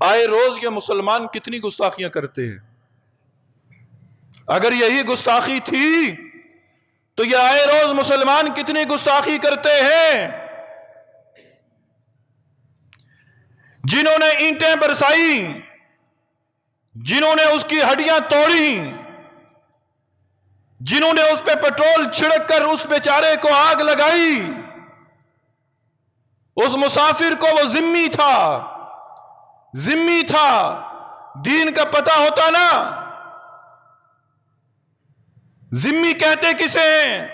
آئے روز یہ مسلمان کتنی گستاخیاں کرتے ہیں. اگر یہی گستاخی تھی تو یہ آئے روز مسلمان کتنی گستاخی کرتے ہیں. جنہوں نے اینٹیں برسائی، جنہوں نے اس کی ہڈیاں توڑی، جنہوں نے اس پہ پٹرول چھڑک کر اس بیچارے کو آگ لگائی، اس مسافر کو وہ ذمہ تھا. دین کا پتہ ہوتا نا. ذمہ کہتے کسے ہیں؟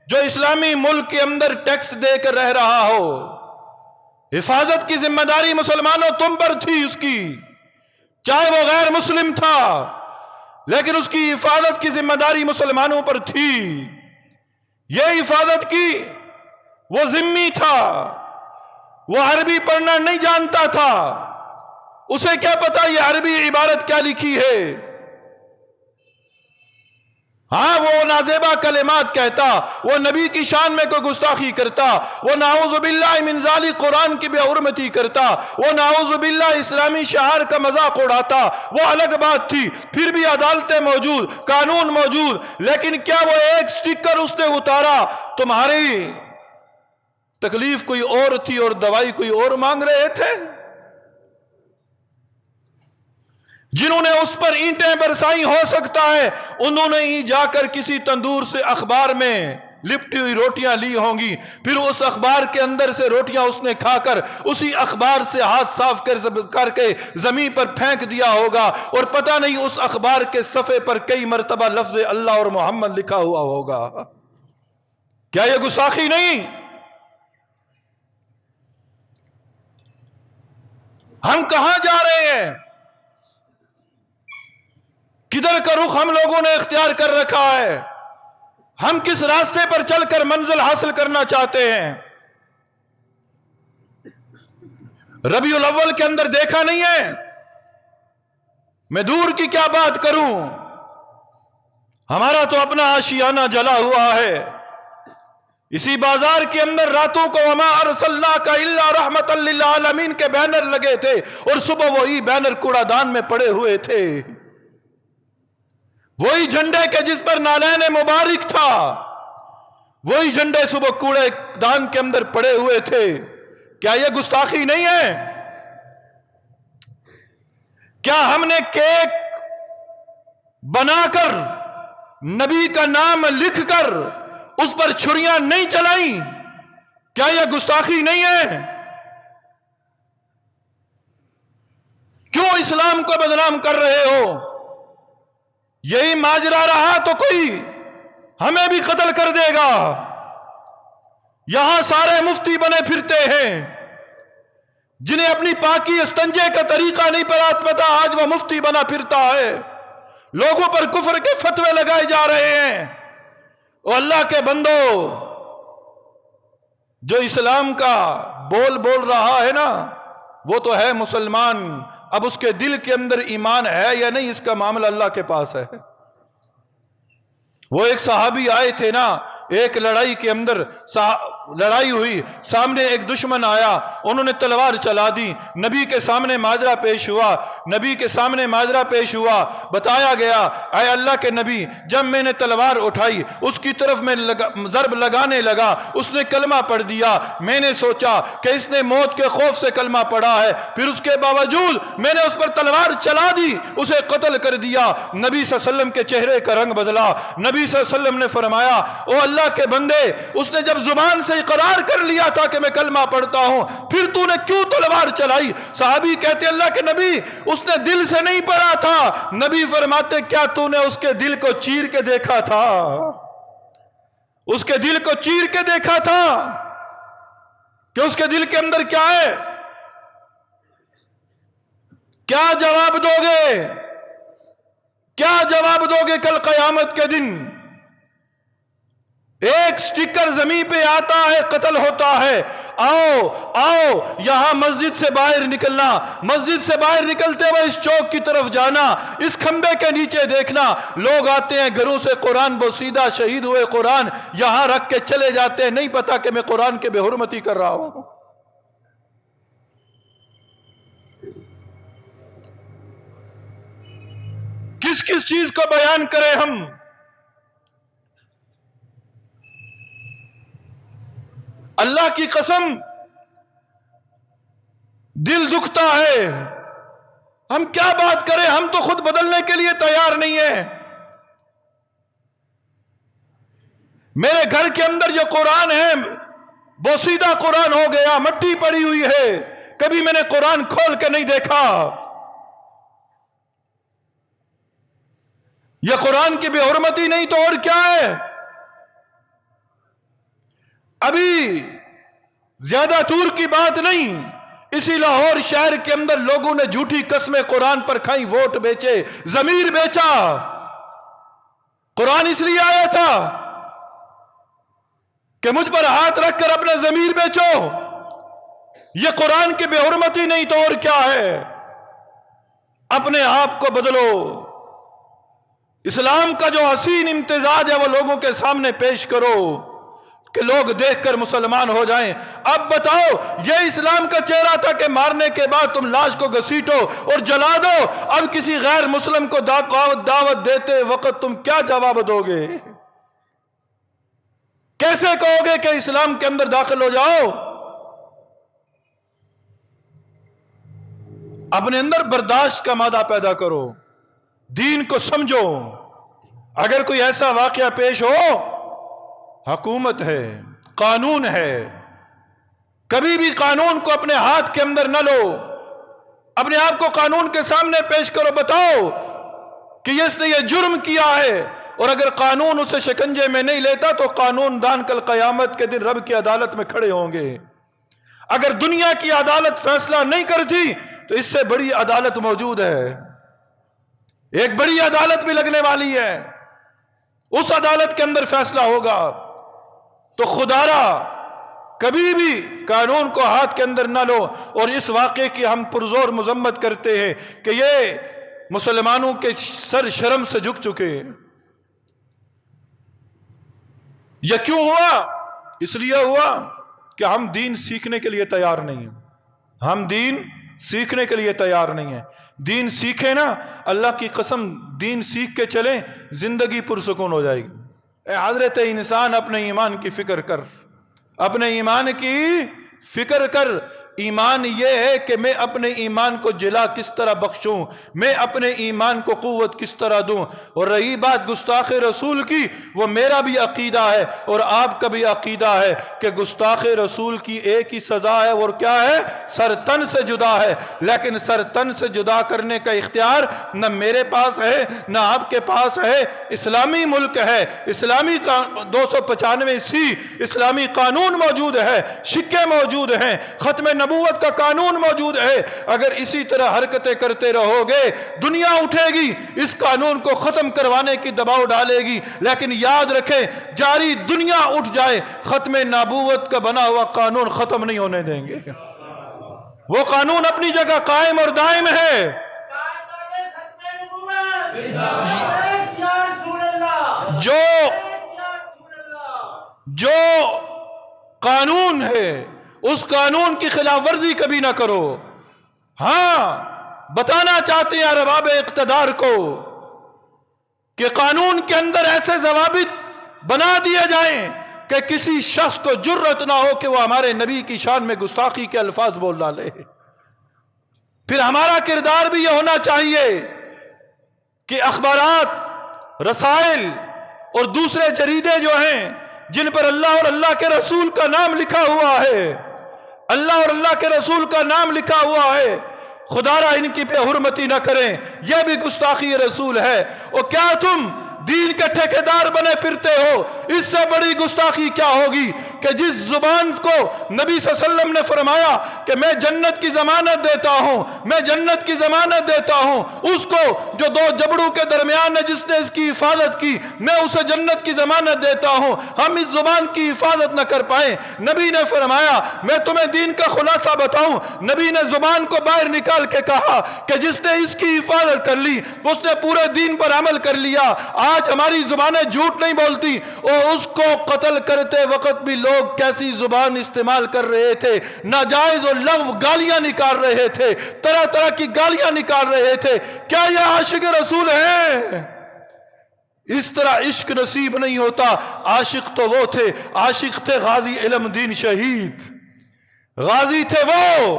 جو اسلامی ملک کے اندر ٹیکس دے کر رہ رہا ہو. حفاظت کی ذمہ داری مسلمانوں تم پر تھی اس کی، چاہے وہ غیر مسلم تھا، لیکن اس کی حفاظت کی ذمہ داری مسلمانوں پر تھی. یہ حفاظت کی وہ ذمہ تھا. وہ عربی پڑھنا نہیں جانتا تھا، اسے کیا پتا یہ عربی عبارت کیا لکھی ہے. ہاں وہ نازیبا کلمات کہتا، وہ نبی کی شان میں کوئی گستاخی کرتا، وہ نعوذ باللہ من ذالک قرآن کی بے حرمتی کرتا، وہ نعوذ باللہ اسلامی شعار کا مذاق اڑاتا، وہ الگ بات تھی. پھر بھی عدالتیں موجود، قانون موجود، لیکن کیا وہ ایک سٹیکر اس نے اتارا؟ تمہاری تکلیف کوئی اور تھی اور دوائی کوئی اور مانگ رہے تھے. جنہوں نے اس پر اینٹیں برسائی، ہو سکتا ہے انہوں نے ہی جا کر کسی تندور سے اخبار میں لپٹی ہوئی روٹیاں لی ہوں گی، پھر اس اخبار کے اندر سے روٹیاں اس نے کھا کر اسی اخبار سے ہاتھ صاف کر کے زمین پر پھینک دیا ہوگا، اور پتہ نہیں اس اخبار کے صفحے پر کئی مرتبہ لفظ اللہ اور محمد لکھا ہوا ہوگا. کیا یہ گستاخی نہیں؟ ہم کہاں جا رہے ہیں؟ کدھر کا رخ ہم لوگوں نے اختیار کر رکھا ہے؟ ہم کس راستے پر چل کر منزل حاصل کرنا چاہتے ہیں؟ ربیع الاول کے اندر دیکھا نہیں ہے؟ میں دور کی کیا بات کروں، ہمارا تو اپنا آشیانہ جلا ہوا ہے. اسی بازار کے اندر راتوں کو وما ارسلناک الا رحمتا للعالمین کے بینر لگے تھے، اور صبح وہی بینر کوڑا دان میں پڑے ہوئے تھے. وہی جھنڈے کے جس پر نالین مبارک تھا، وہی جھنڈے صبح کوڑے دان کے اندر پڑے ہوئے تھے. کیا یہ گستاخی نہیں ہے؟ کیا ہم نے کیک بنا کر نبی کا نام لکھ کر اس پر چھریاں نہیں چلائیں؟ کیا یہ گستاخی نہیں ہے؟ کیوں اسلام کو بدنام کر رہے ہو؟ یہی ماجرا رہا تو کوئی ہمیں بھی قتل کر دے گا. یہاں سارے مفتی بنے پھرتے ہیں، جنہیں اپنی پاکی استنجے کا طریقہ نہیں پتا، آج وہ مفتی بنا پھرتا ہے. لوگوں پر کفر کے فتوے لگائے جا رہے ہیں. او اللہ کے بندو، جو اسلام کا بول رہا ہے نا، وہ تو ہے مسلمان. اب اس کے دل کے اندر ایمان ہے یا نہیں، اس کا معاملہ اللہ کے پاس ہے. وہ ایک صحابی آئے تھے نا، ایک لڑائی کے اندر لڑائی ہوئی، سامنے ایک دشمن آیا، انہوں نے تلوار چلا دی، نبی کے سامنے ماجرا پیش ہوا. بتایا گیا، اے اللہ کے نبی، جب میں نے تلوار اٹھائی اس کی طرف میں ضرب لگانے لگا، اس نے کلمہ پڑھ دیا. میں نے سوچا کہ اس نے موت کے خوف سے کلمہ پڑھا ہے، پھر اس کے باوجود میں نے اس پر تلوار چلا دی، اسے قتل کر دیا. نبی صلی اللہ علیہ وسلم کے چہرے کا رنگ بدلا. نبی صلی اللہ علیہ وسلم نے فرمایا، او اللہ کے بندے، اس نے جب زبان سے اقرار کر لیا تھا کہ میں کلمہ پڑھتا ہوں، پھر تو نے کیوں تلوار چلائی؟ صحابی کہتے، اللہ کے نبی، اس نے دل سے نہیں پڑھا تھا. نبی فرماتے، کیا تو نے اس کے دل کو چیر کے دیکھا تھا؟ اس کے دل کو چیر کے دیکھا تھا کہ اس کے دل کے اندر کیا ہے؟ کیا جواب دو گے؟ کیا جواب دو گے کل قیامت کے دن؟ ایک سٹیکر زمین پہ آتا ہے، قتل ہوتا ہے. آؤ یہاں مسجد سے باہر نکلنا، مسجد سے باہر نکلتے ہوئے اس چوک کی طرف جانا، اس کھمبے کے نیچے دیکھنا، لوگ آتے ہیں گھروں سے قرآن بوسیدہ شہید ہوئے قرآن یہاں رکھ کے چلے جاتے ہیں، نہیں پتا کہ میں قرآن کے بے حرمتی کر رہا ہوں. کس چیز کو بیان کریں ہم؟ اللہ کی قسم دل دکھتا ہے، ہم کیا بات کریں؟ ہم تو خود بدلنے کے لیے تیار نہیں ہیں۔ میرے گھر کے اندر جو قرآن ہے بوسیدہ قرآن ہو گیا، مٹی پڑی ہوئی ہے، کبھی میں نے قرآن کھول کے نہیں دیکھا۔ یہ قرآن کی بے حرمتی نہیں تو اور کیا ہے؟ ابھی زیادہ دور کی بات نہیں، اسی لاہور شہر کے اندر لوگوں نے جھوٹی قسمیں قرآن پر کھائیں، ووٹ بیچے، ضمیر بیچا۔ قرآن اس لیے آیا تھا کہ مجھ پر ہاتھ رکھ کر اپنا ضمیر بیچو۔ یہ قرآن کی بے حرمتی نہیں تو اور کیا ہے؟ اپنے آپ کو بدلو۔ اسلام کا جو حسین امتزاج ہے وہ لوگوں کے سامنے پیش کرو کہ لوگ دیکھ کر مسلمان ہو جائیں۔ اب بتاؤ، یہ اسلام کا چہرہ تھا کہ مارنے کے بعد تم لاش کو گھسیٹو اور جلا دو، اب کسی غیر مسلم کو دعوت دیتے وقت تم کیا جواب دو گے؟ کیسے کہو گے کہ اسلام کے اندر داخل ہو جاؤ؟ اپنے اندر برداشت کا مادہ پیدا کرو، دین کو سمجھو۔ اگر کوئی ایسا واقعہ پیش ہو، حکومت ہے، قانون ہے، کبھی بھی قانون کو اپنے ہاتھ کے اندر نہ لو، اپنے آپ کو قانون کے سامنے پیش کرو، بتاؤ کہ اس نے یہ جرم کیا ہے، اور اگر قانون اسے شکنجے میں نہیں لیتا تو قانون دان کل قیامت کے دن رب کی عدالت میں کھڑے ہوں گے۔ اگر دنیا کی عدالت فیصلہ نہیں کرتی تو اس سے بڑی عدالت موجود ہے، ایک بڑی عدالت بھی لگنے والی ہے، اس عدالت کے اندر فیصلہ ہوگا۔ تو خدارا کبھی بھی قانون کو ہاتھ کے اندر نہ لو۔ اور اس واقعے کی ہم پرزور مذمت کرتے ہیں کہ یہ مسلمانوں کے سر شرم سے جھک چکے ہیں۔ یہ کیوں ہوا؟ اس لیے ہوا کہ ہم دین سیکھنے کے لیے تیار نہیں ہیں۔ ہم دین سیکھنے کے لیے تیار نہیں ہیں۔ دین سیکھیں نا، اللہ کی قسم دین سیکھ کے چلیں، زندگی پرسکون ہو جائے گی۔ اے حضرت انسان، اپنے ایمان کی فکر کر، اپنے ایمان کی فکر کر۔ ایمان یہ ہے کہ میں اپنے ایمان کو جلا کس طرح بخشوں، میں اپنے ایمان کو قوت کس طرح دوں۔ اور رہی بات گستاخ رسول کی، وہ میرا بھی عقیدہ ہے اور آپ کا بھی عقیدہ ہے کہ گستاخ رسول کی ایک ہی سزا ہے، اور کیا ہے؟ سر تن سے جدا ہے۔ لیکن سر تن سے جدا کرنے کا اختیار نہ میرے پاس ہے نہ آپ کے پاس ہے۔ اسلامی ملک ہے، اسلامی 295 اسلامی قانون موجود ہے، سکے موجود ہیں، ختم نبوت کا قانون موجود ہے۔ اگر اسی طرح حرکتیں کرتے رہو گے، دنیا اٹھے گی، اس قانون کو ختم کروانے کی دباؤ ڈالے گی، لیکن یاد رکھیں جاری دنیا اٹھ جائے، ختم نبوت کا بنا ہوا قانون ختم نہیں ہونے دیں گے۔ وہ قانون اپنی جگہ قائم اور دائم ہے۔ جو قانون ہے اس قانون کی خلاف ورزی کبھی نہ کرو۔ ہاں، بتانا چاہتے ہیں ارباب اقتدار کو کہ قانون کے اندر ایسے ضوابط بنا دیے جائیں کہ کسی شخص کو جرأت نہ ہو کہ وہ ہمارے نبی کی شان میں گستاخی کے الفاظ بول ڈالے۔ پھر ہمارا کردار بھی یہ ہونا چاہیے کہ اخبارات، رسائل اور دوسرے جریدے جو ہیں جن پر اللہ اور اللہ کے رسول کا نام لکھا ہوا ہے، اللہ اور اللہ کے رسول کا نام لکھا ہوا ہے، خدارا ان کی بے حرمتی نہ کریں، یہ بھی گستاخی رسول ہے۔ اور کیا تم دین کے ٹھیکیدار بنے پھرتے ہو؟ اس سے بڑی گستاخی کیا ہوگی کہ جس زبان کو نبی صلی اللہ علیہ وسلم نے فرمایا کہ میں جنت کی ضمانت دیتا ہوں، میں جنت کی ضمانت دیتا ہوں، اس کو جو دو جبڑوں کے درمیان ہے جس نے اس کی حفاظت کی، میں اسے جنت کی ضمانت دیتا ہوں۔ ہم اس زبان کی حفاظت نہ کر پائیں، نبی نے فرمایا میں تمہیں دین کا خلاصہ بتاؤں، نبی نے زبان کو باہر نکال کے کہا کہ جس نے اس کی حفاظت کر لی اس نے پورے دین پر عمل کر لیا۔ آج ہماری زبانیں جھوٹ نہیں بولتی، اور اس کو قتل کرتے وقت بھی لوگ کیسی زبان استعمال کر رہے تھے، ناجائز اور لغو گالیاں نکال رہے تھے، طرح طرح کی گالیاں نکال رہے تھے۔ کیا یہ عاشق رسول ہیں؟ اس طرح عشق نصیب نہیں ہوتا۔ عاشق تو وہ تھے، عاشق تھے غازی علم دین شہید، غازی تھے وہ،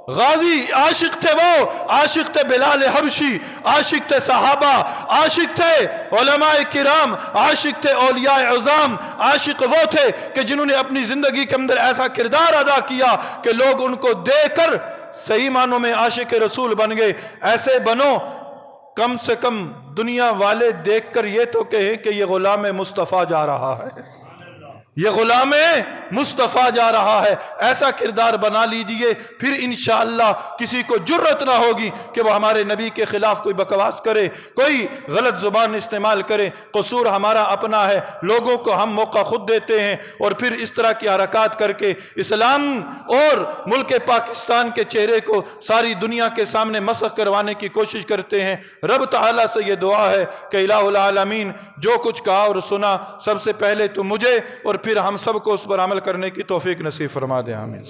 غازی عاشق تھے وہ، عاشق تھے بلال حبشی، عاشق تھے صحابہ، عاشق تھے علماء کرام، عاشق تھے اولیاء عظام، عاشق وہ تھے کہ جنہوں نے اپنی زندگی کے اندر ایسا کردار ادا کیا کہ لوگ ان کو دیکھ کر صحیح معنوں میں عاشق رسول بن گئے۔ ایسے بنو کم سے کم دنیا والے دیکھ کر یہ تو کہیں کہ یہ غلام مصطفیٰ جا رہا ہے، یہ غلام مصطفیٰ جا رہا ہے۔ ایسا کردار بنا لیجئے، پھر انشاءاللہ کسی کو جرت نہ ہوگی کہ وہ ہمارے نبی کے خلاف کوئی بکواس کرے، کوئی غلط زبان استعمال کرے۔ قصور ہمارا اپنا ہے، لوگوں کو ہم موقع خود دیتے ہیں، اور پھر اس طرح کی حرکات کر کے اسلام اور ملک پاکستان کے چہرے کو ساری دنیا کے سامنے مسخ کروانے کی کوشش کرتے ہیں۔ رب تعالیٰ سے یہ دعا ہے کہ الہ العالمین جو کچھ کہا اور سنا، سب سے پہلے تو مجھے اور پھر ہم سب کو اس پر عمل کرنے کی توفیق نصیب فرما دے۔ آمین۔